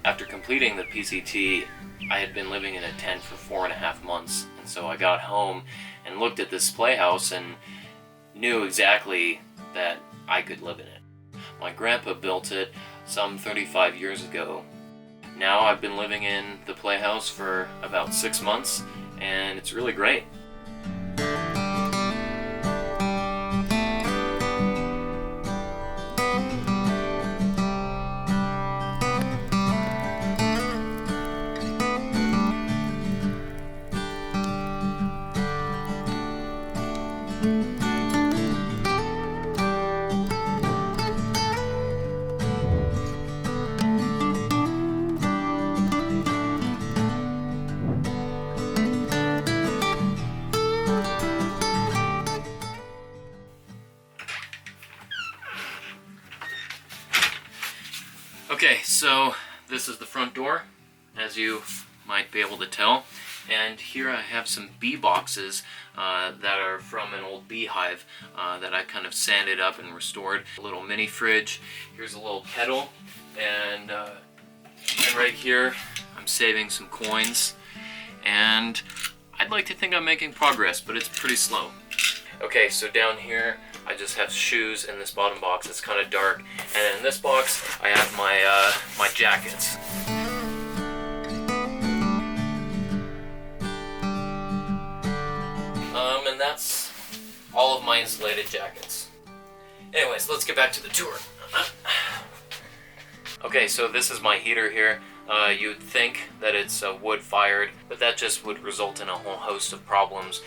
After completing the PCT, I had been living in a tent for 4.5 months, and so I got home and looked at this playhouse and knew exactly that I could live in it. My grandpa built it some 35 years ago. Now I've been living in the playhouse for about 6 months, and it's really great. Okay, so this is the front door, as you might be able to tell, and here I have some bee boxes that are from an old beehive that I kind of sanded up and restored. A little mini fridge, here's a little kettle, and right here I'm saving some coins, and I'd like to think I'm making progress, but it's pretty slow. Okay, so down here I just have shoes in this bottom box. It's kind of dark, and in this box I have my jackets. And that's all of my insulated jackets. Anyways, let's get back to the tour. Okay, so this is my heater here. You'd think that it's wood-fired, but that just would result in a whole host of problems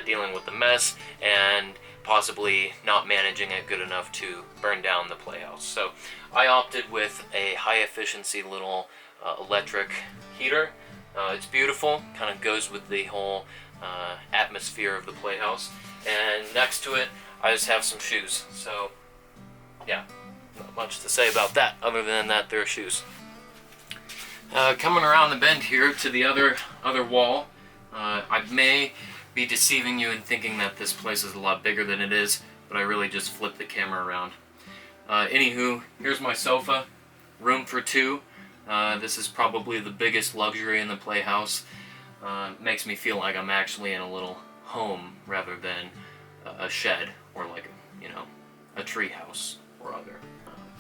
dealing with the mess and possibly not managing it good enough to burn down the playhouse. So I opted with a high-efficiency little electric heater. It's beautiful, kind of goes with the whole atmosphere of the playhouse. And next to it, I just have some shoes. So yeah, not much to say about that other than that they're shoes. Coming around the bend here to the other wall, I may be deceiving you in thinking that this place is a lot bigger than it is, but I really just flipped the camera around. Anywho, here's my sofa, room for two. This is probably the biggest luxury in the playhouse. Makes me feel like I'm actually in a little home rather than a shed or like, a tree house or other.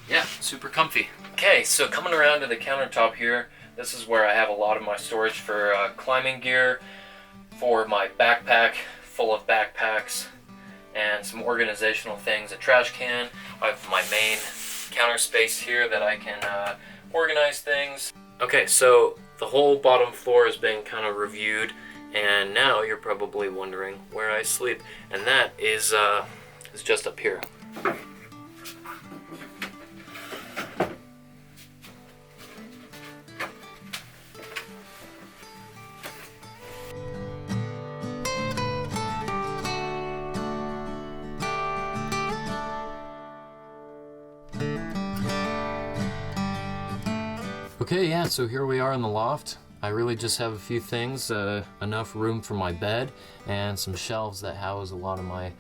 Yeah, super comfy. Okay, so coming around to the countertop here, this is where I have a lot of my storage for climbing gear, for my backpack full of backpacks, and some organizational things, a trash can. I have my main counter space here that I can organize things. Okay, so the whole bottom floor has been kind of reviewed, and now you're probably wondering where I sleep, and that is just up here. Okay, yeah, so here we are in the loft. I really just have a few things, enough room for my bed, and some shelves that house a lot of my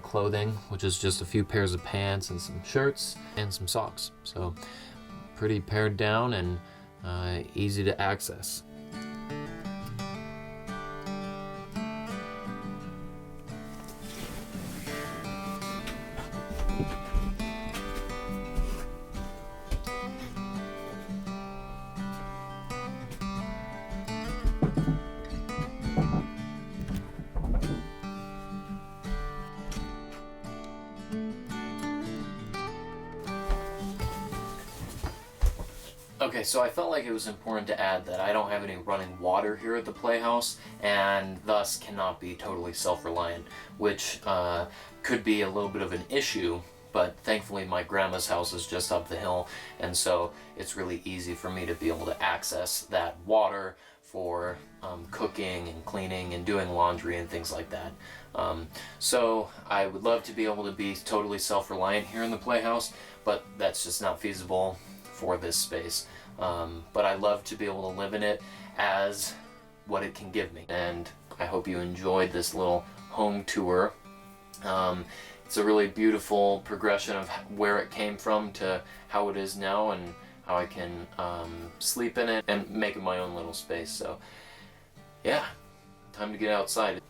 clothing, which is just a few pairs of pants and some shirts and some socks. So pretty pared down and easy to access. Okay, so I felt like it was important to add that I don't have any running water here at the Playhouse, and thus cannot be totally self-reliant, which could be a little bit of an issue, but thankfully my grandma's house is just up the hill, and so it's really easy for me to be able to access that water for cooking and cleaning and doing laundry and things like that. So I would love to be able to be totally self-reliant here in the Playhouse, but that's just not feasible for this space. But I love to be able to live in it as what it can give me, and I hope you enjoyed this little home tour. It's a really beautiful progression of where it came from to how it is now, and how I can sleep in it and make it my own little space. So yeah, time to get outside.